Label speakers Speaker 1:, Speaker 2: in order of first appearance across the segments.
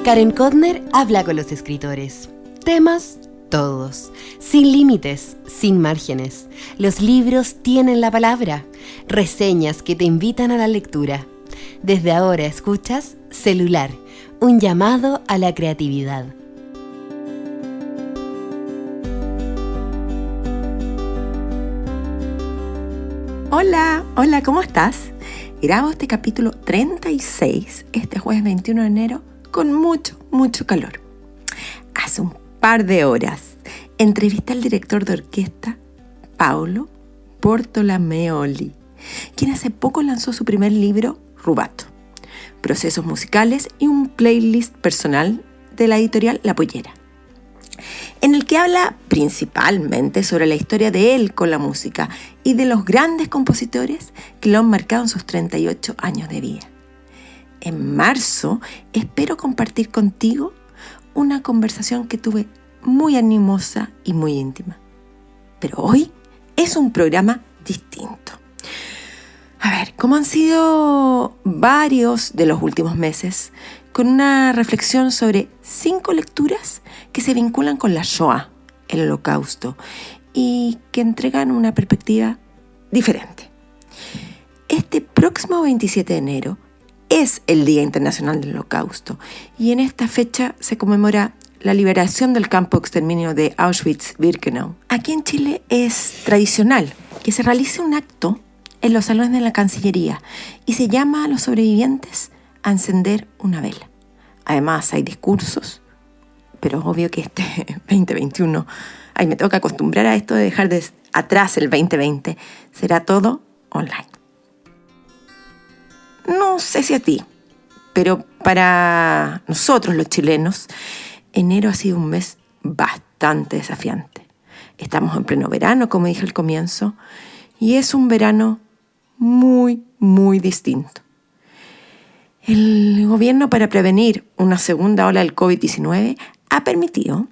Speaker 1: Karen Kodner habla con los escritores. Temas, todos. Sin límites, sin márgenes. Los libros tienen la palabra. Reseñas que te invitan a la lectura. Desde ahora escuchas Celular, un llamado a la creatividad.
Speaker 2: Hola, ¿cómo estás? Grabo este capítulo 36, este jueves 21 de enero, con mucho calor. Hace un par de horas entrevisté al director de orquesta, Paolo Bortolomeoli, quien hace poco lanzó su primer libro, Rubato, procesos musicales y un playlist personal de la editorial La Pollera, en el que habla principalmente sobre la historia de él con la música y de los grandes compositores que lo han marcado en sus 38 años de vida. En marzo espero compartir contigo una conversación que tuve muy animosa y muy íntima. Pero hoy es un programa distinto. A ver, ¿cómo han sido varios de los últimos meses? Con una reflexión sobre 5 lecturas que se vinculan con la Shoah, el Holocausto, y que entregan una perspectiva diferente. Este próximo 27 de enero es el Día Internacional del Holocausto, y en esta fecha se conmemora la liberación del campo de exterminio de Auschwitz-Birkenau. Aquí en Chile es tradicional que se realice un acto en los salones de la Cancillería y se llama a los sobrevivientes a encender una vela. Además hay discursos, pero obvio que este 2021, me tengo que acostumbrar a esto de dejar atrás el 2020, será todo online. No sé si a ti, pero para nosotros los chilenos, enero ha sido un mes bastante desafiante. Estamos en pleno verano, como dije al comienzo, y es un verano muy distinto. El gobierno, para prevenir una segunda ola del COVID-19, ha permitido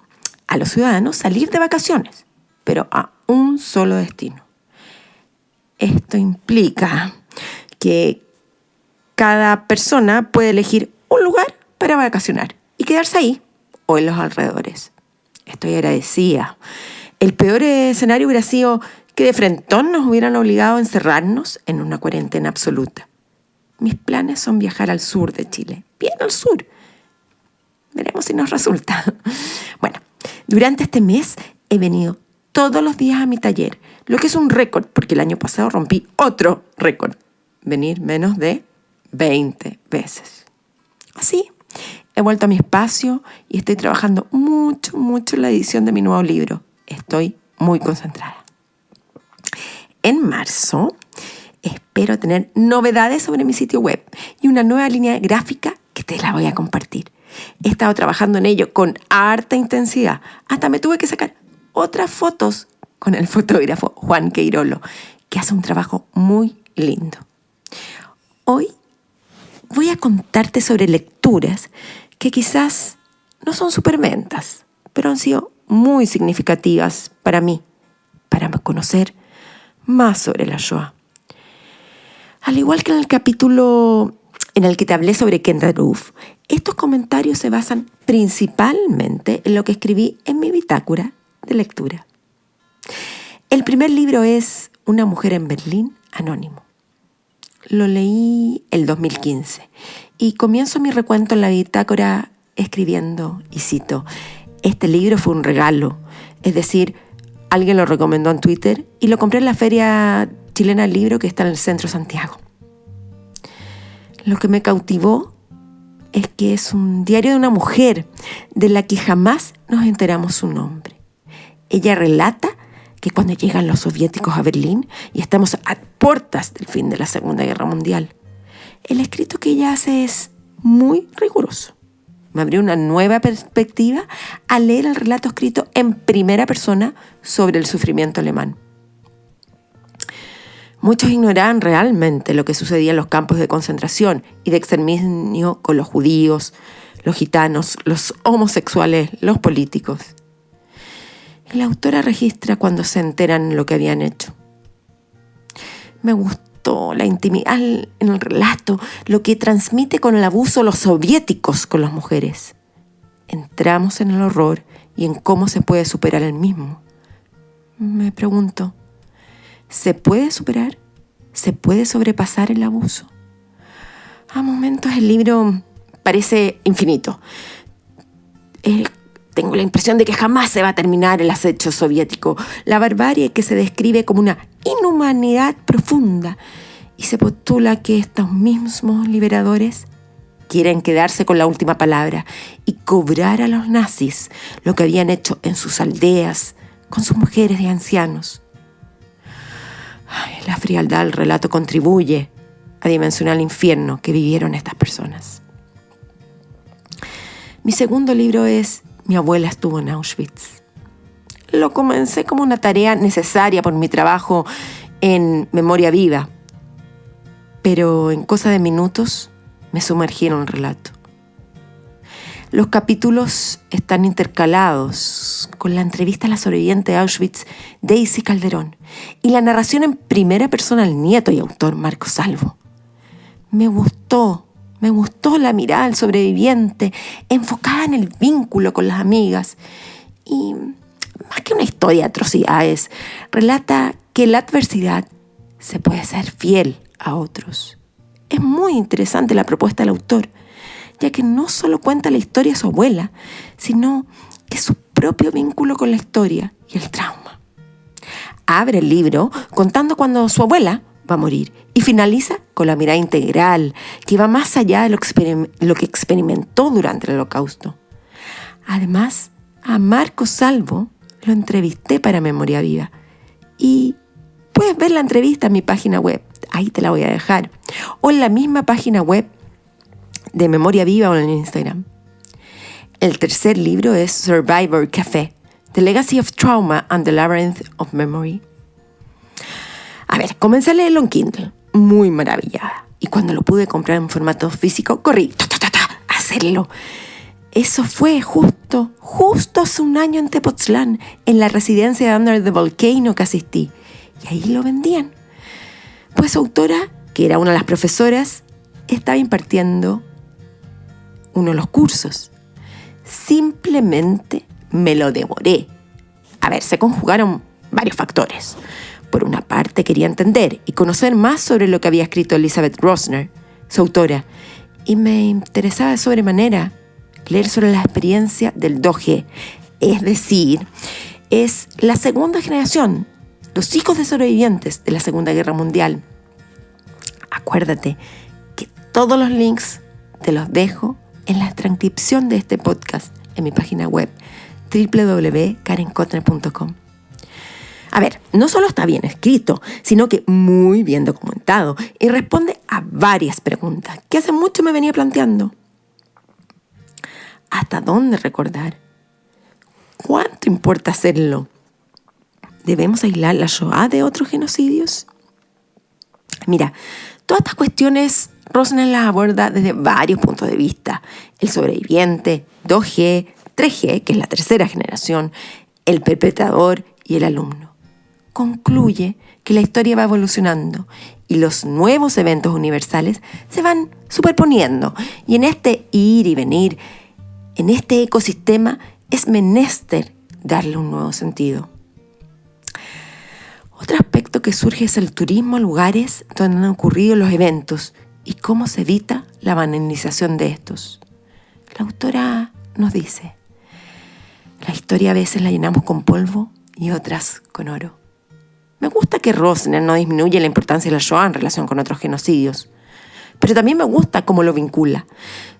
Speaker 2: a los ciudadanos salir de vacaciones, pero a un solo destino. Esto implica que cada persona puede elegir un lugar para vacacionar y quedarse ahí o en los alrededores. Estoy agradecida. El peor escenario hubiera sido que de frentón nos hubieran obligado a encerrarnos en una cuarentena absoluta. Mis planes son viajar al sur de Chile, bien al sur. Veremos si nos resulta. Bueno, durante este mes he venido todos los días a mi taller, lo que es un récord, porque el año pasado rompí otro récord, venir menos de 20 veces. Así, he vuelto a mi espacio y estoy trabajando mucho en la edición de mi nuevo libro. Estoy muy concentrada. En marzo espero tener novedades sobre mi sitio web y una nueva línea gráfica que te la voy a compartir. He estado trabajando en ello con harta intensidad. Hasta me tuve que sacar otras fotos con el fotógrafo Juan Queirolo, que hace un trabajo muy lindo. Hoy voy a contarte sobre lecturas que quizás no son superventas, pero han sido muy significativas para mí, para conocer más sobre la Shoah. Al igual que en el capítulo en el que te hablé sobre Kendra Roof, estos comentarios se basan principalmente en lo que escribí en mi bitácora de lectura. El primer libro es Una mujer en Berlín, anónimo. Lo leí el 2015 y comienzo mi recuento en la bitácora escribiendo, y cito, este libro fue un regalo, es decir, alguien lo recomendó en Twitter y lo compré en la Feria Chilena del Libro que está en el centro de Santiago. Lo que me cautivó es que es un diario de una mujer de la que jamás nos enteramos su nombre. Ella relata que cuando llegan los soviéticos a Berlín y estamos a puertas del fin de la Segunda Guerra Mundial, el escrito que ella hace es muy riguroso. Me abrió una nueva perspectiva al leer el relato escrito en primera persona sobre el sufrimiento alemán. Muchos ignoraban realmente lo que sucedía en los campos de concentración y de exterminio con los judíos, los gitanos, los homosexuales, los políticos. Y la autora registra cuando se enteran lo que habían hecho. Me gustó la intimidad en el relato, lo que transmite con el abuso los soviéticos con las mujeres. entramos en el horror y en cómo se puede superar el mismo. Me pregunto, ¿se puede superar? ¿Se puede sobrepasar el abuso? A momentos el libro parece infinito. Tengo la impresión de que jamás se va a terminar el acecho soviético, la barbarie que se describe como una inhumanidad profunda, y se postula que estos mismos liberadores quieren quedarse con la última palabra y cobrar a los nazis lo que habían hecho en sus aldeas, con sus mujeres y ancianos. La frialdad del relato contribuye a dimensionar el infierno que vivieron estas personas. Mi segundo libro es Mi abuela estuvo en Auschwitz. Lo comencé como una tarea necesaria por mi trabajo en Memoria Viva, pero en cosa de minutos me sumergí en el relato. Los capítulos están intercalados con la entrevista a la sobreviviente de Auschwitz, Daisy Calderón, y la narración en primera persona al nieto y autor Marco Salvo. Me gustó la mirada del sobreviviente, enfocada en el vínculo con las amigas. Y más que una historia de atrocidades, relata que en la adversidad se puede ser fiel a otros. Es muy interesante la propuesta del autor, ya que no solo cuenta la historia de su abuela, sino que su propio vínculo con la historia y el trauma. Abre el libro contando cuando su abuela va a morir y finaliza con la mirada integral que va más allá de lo que experimentó durante el Holocausto. Además, a Marco Salvo lo entrevisté para Memoria Viva y puedes ver la entrevista en mi página web, ahí te la voy a dejar, o en la misma página web de Memoria Viva o en Instagram. El tercer libro es Survivor Café, The Legacy of Trauma and the Labyrinth of Memory. A ver, comencé a leerlo en Kindle, muy maravillada. Y cuando lo pude comprar en formato físico, corrí a hacerlo. Eso fue justo hace un año en Tepoztlán, en la residencia de Under the Volcano que asistí. Y ahí lo vendían. Pues su autora, que era una de las profesoras, estaba impartiendo uno de los cursos. Simplemente me lo devoré. A ver, se conjugaron varios factores. Por una parte, quería entender y conocer más sobre lo que había escrito Elizabeth Rosner, su autora, y me interesaba de sobremanera leer sobre la experiencia del 2G, es decir, es la segunda generación, los hijos de sobrevivientes de la Segunda Guerra Mundial. Acuérdate que todos los links te los dejo en la transcripción de este podcast en mi página web www.karenkotner.com. A ver, no solo está bien escrito, sino que muy bien documentado y responde a varias preguntas que hace mucho me venía planteando. ¿Hasta dónde recordar? ¿Cuánto importa hacerlo? ¿Debemos aislar la Shoah de otros genocidios? Mira, todas estas cuestiones Rosner las aborda desde varios puntos de vista. El sobreviviente, 2G, 3G, que es la tercera generación, el perpetrador y el alumno. Concluye que la historia va evolucionando y los nuevos eventos universales se van superponiendo. Y en este ir y venir, en este ecosistema, es menester darle un nuevo sentido. Otro aspecto que surge es el turismo a lugares donde han ocurrido los eventos y cómo se evita la banalización de estos. La autora nos dice, la historia a veces la llenamos con polvo y otras con oro. Me gusta que Rosner no disminuye la importancia de la Shoah en relación con otros genocidios, pero también me gusta cómo lo vincula.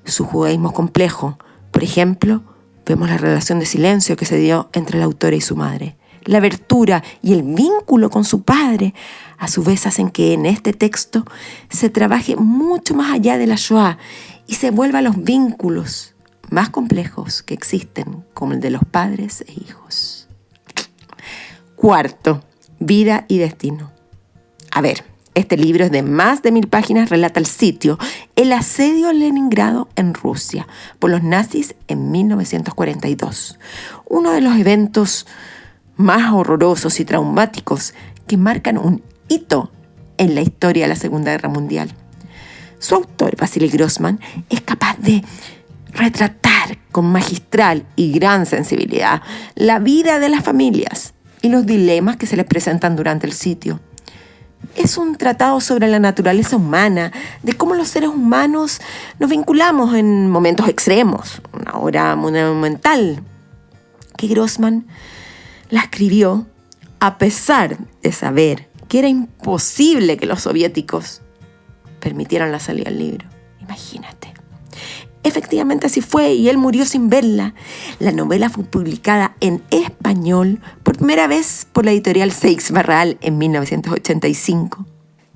Speaker 2: Su judaísmo complejo. Por ejemplo, vemos la relación de silencio que se dio entre la autora y su madre. La abertura y el vínculo con su padre, a su vez, hacen que en este texto se trabaje mucho más allá de la Shoah y se vuelva a los vínculos más complejos que existen, como el de los padres e hijos. Cuarto, vida y destino. A ver, este libro es de más de 1000 páginas, relata el sitio, el asedio a Leningrado en Rusia por los nazis en 1942. Uno de los eventos más horrorosos y traumáticos que marcan un hito en la historia de la Segunda Guerra Mundial. Su autor, Vasily Grossman, es capaz de retratar con magistral y gran sensibilidad la vida de las familias y los dilemas que se les presentan durante el sitio. Es un tratado sobre la naturaleza humana, de cómo los seres humanos nos vinculamos en momentos extremos, una obra monumental que Grossman la escribió a pesar de saber que era imposible que los soviéticos permitieran la salida del libro. Imagínate. Efectivamente así fue y él murió sin verla. La novela fue publicada en español por primera vez por la editorial Seix Barral en 1985.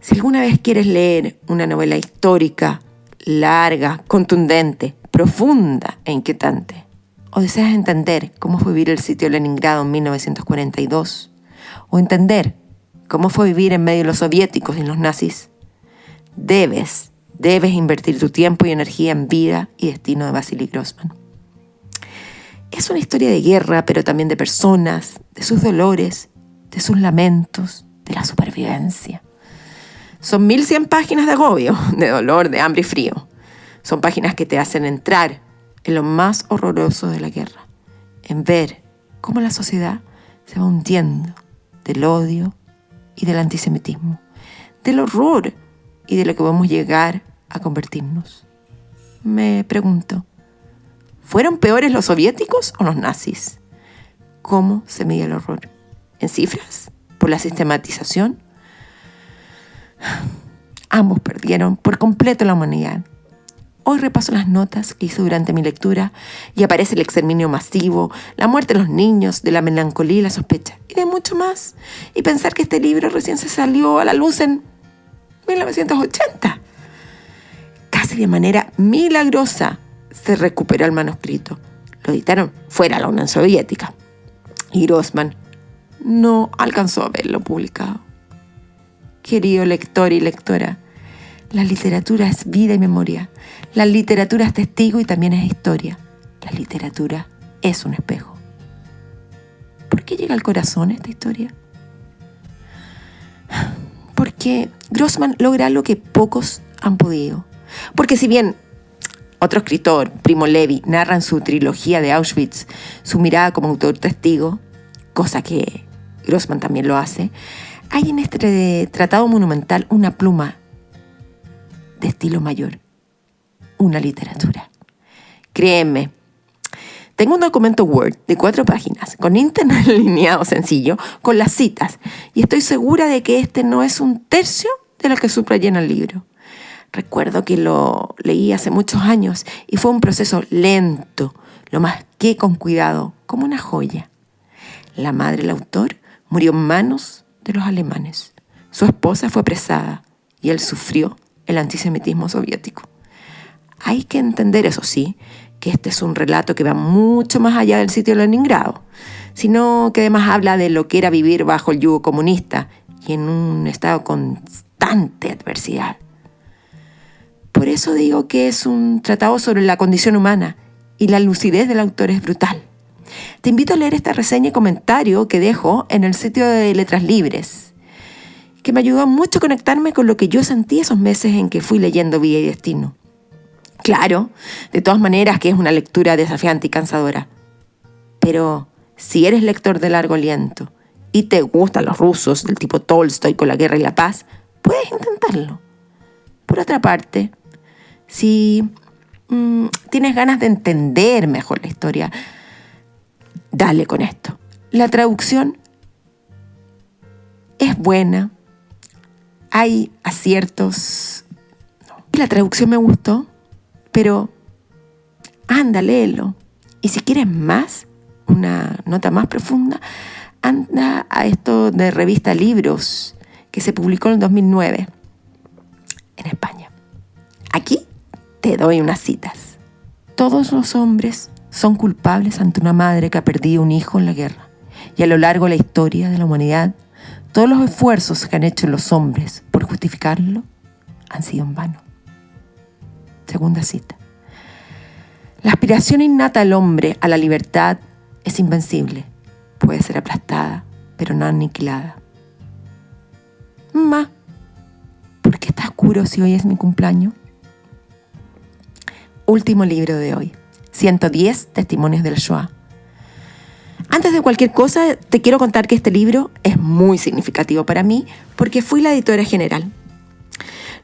Speaker 2: Si alguna vez quieres leer una novela histórica, larga, contundente, profunda e inquietante, o deseas entender cómo fue vivir el sitio de Leningrado en 1942, o entender cómo fue vivir en medio de los soviéticos y los nazis, debes invertir tu tiempo y energía en Vida y destino de Vasily Grossman. Es una historia de guerra, pero también de personas, de sus dolores, de sus lamentos, de la supervivencia. Son 1100 páginas de agobio, de dolor, de hambre y frío. Son páginas que te hacen entrar en lo más horroroso de la guerra, en ver cómo la sociedad se va hundiendo del odio y del antisemitismo, del horror y de lo que podemos llegar a convertirnos. Me pregunto, ¿fueron peores los soviéticos o los nazis? ¿Cómo se mide el horror? ¿En cifras? ¿Por la sistematización? Ambos perdieron por completo la humanidad. Hoy repaso las notas que hice durante mi lectura y aparece el exterminio masivo, la muerte de los niños, de la melancolía y la sospecha, y de mucho más. Y pensar que este libro recién se salió a la luz en 1980. Casi de manera milagrosa se recuperó el manuscrito. Lo editaron fuera de la Unión Soviética. Y Grossman no alcanzó a verlo publicado. Querido lector y lectora, la literatura es vida y memoria. La literatura es testigo y también es historia. La literatura es un espejo. ¿Por qué llega al corazón esta historia? Porque Grossman logra lo que pocos han podido. Porque si bien otro escritor, Primo Levi, narra en su trilogía de Auschwitz su mirada como autor testigo, cosa que Grossman también lo hace, hay en este tratado monumental una pluma de estilo mayor, una literatura. Créeme, tengo un documento Word de 4 páginas, con internet alineado sencillo, con las citas, y estoy segura de que este no es un tercio de lo que subrayé en el libro. Recuerdo que lo leí hace muchos años y fue un proceso lento, lo masqué con cuidado, como una joya. La madre del autor murió en manos de los alemanes. Su esposa fue apresada y él sufrió el antisemitismo soviético. Hay que entender, eso sí, que este es un relato que va mucho más allá del sitio de Leningrado, sino que además habla de lo que era vivir bajo el yugo comunista y en un estado de constante adversidad. Por eso digo que es un tratado sobre la condición humana y la lucidez del autor es brutal. Te invito a leer esta reseña y comentario que dejo en el sitio de Letras Libres, que me ayudó mucho a conectarme con lo que yo sentí esos meses en que fui leyendo Vida y Destino. Claro, de todas maneras que es una lectura desafiante y cansadora. Pero si eres lector de largo aliento y te gustan los rusos del tipo Tolstoy con la guerra y la paz, puedes intentarlo. Por otra parte, si tienes ganas de entender mejor la historia, dale con esto. La traducción es buena, hay aciertos. La traducción me gustó, pero anda, léelo. Y si quieres más, una nota más profunda, anda a esto de Revista Libros, que se publicó en el 2009 en España. Aquí te doy unas citas. Todos los hombres son culpables ante una madre que ha perdido un hijo en la guerra. Y a lo largo de la historia de la humanidad, todos los esfuerzos que han hecho los hombres por justificarlo han sido en vano. Segunda cita. La aspiración innata del hombre a la libertad es invencible. Puede ser aplastada, pero no aniquilada. Ma, ¿por qué está oscuro si hoy es mi cumpleaños? Último libro de hoy. 110 testimonios de la Shoah. Antes de cualquier cosa, te quiero contar que este libro es muy significativo para mí porque fui la editora general.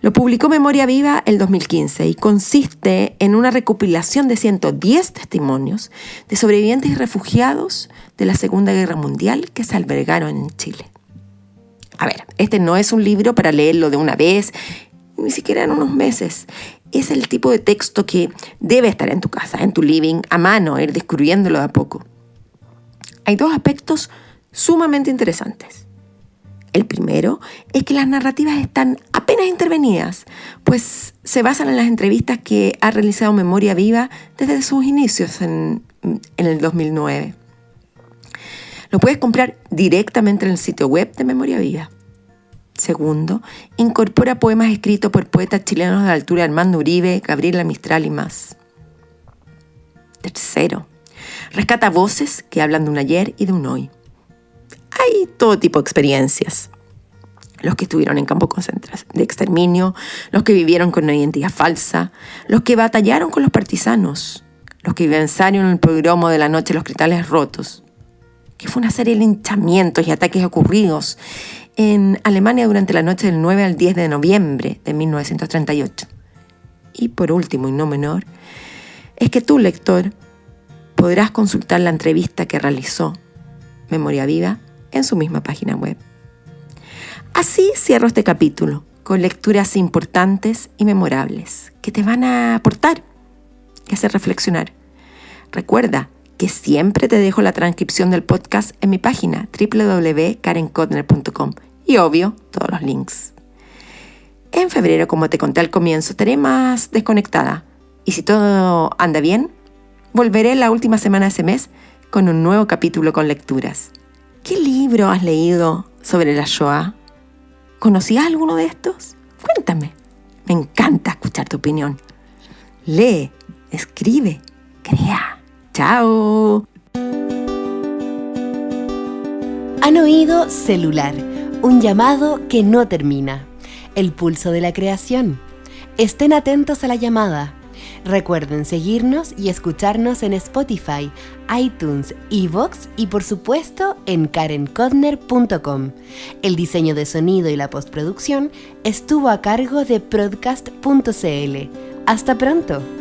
Speaker 2: Lo publicó Memoria Viva el 2015 y consiste en una recopilación de 110 testimonios de sobrevivientes y refugiados de la Segunda Guerra Mundial que se albergaron en Chile. A ver, este no es un libro para leerlo de una vez, ni siquiera en unos meses. Es el tipo de texto que debe estar en tu casa, en tu living, a mano, ir descubriéndolo de a poco. Hay dos aspectos sumamente interesantes. El primero es que las narrativas están apenas intervenidas, pues se basan en las entrevistas que ha realizado Memoria Viva desde sus inicios en el 2009. Lo puedes comprar directamente en el sitio web de Memoria Viva. Segundo, incorpora poemas escritos por poetas chilenos de la altura de Armando Uribe, Gabriela Mistral y más. Tercero, rescata voces que hablan de un ayer y de un hoy. Hay todo tipo de experiencias. Los que estuvieron en campos de exterminio, los que vivieron con una identidad falsa, los que batallaron con los partisanos, los que vivenciaron el pogromo de la noche de los cristales rotos, que fue una serie de linchamientos y ataques ocurridos en Alemania durante la noche del 9 al 10 de noviembre de 1938. Y por último, y no menor, es que tú, lector, podrás consultar la entrevista que realizó Memoria Viva en su misma página web. Así cierro este capítulo, con lecturas importantes y memorables, que te van a aportar y hacer reflexionar. Recuerda que siempre te dejo la transcripción del podcast en mi página www.karenkodner.com y obvio, todos los links. En febrero, como te conté al comienzo, estaré más desconectada y si todo anda bien, volveré la última semana de ese mes con un nuevo capítulo con lecturas. ¿Qué libro has leído sobre la Shoah? ¿Conocías alguno de estos? Cuéntame. Me encanta escuchar tu opinión. Lee, escribe, crea. ¡Chao!
Speaker 1: Han oído Celular, un llamado que no termina. El pulso de la creación. Estén atentos a la llamada. Recuerden seguirnos y escucharnos en Spotify, iTunes, iVoox y por supuesto en karenkodner.com. El diseño de sonido y la postproducción estuvo a cargo de Podcast.cl. ¡Hasta pronto!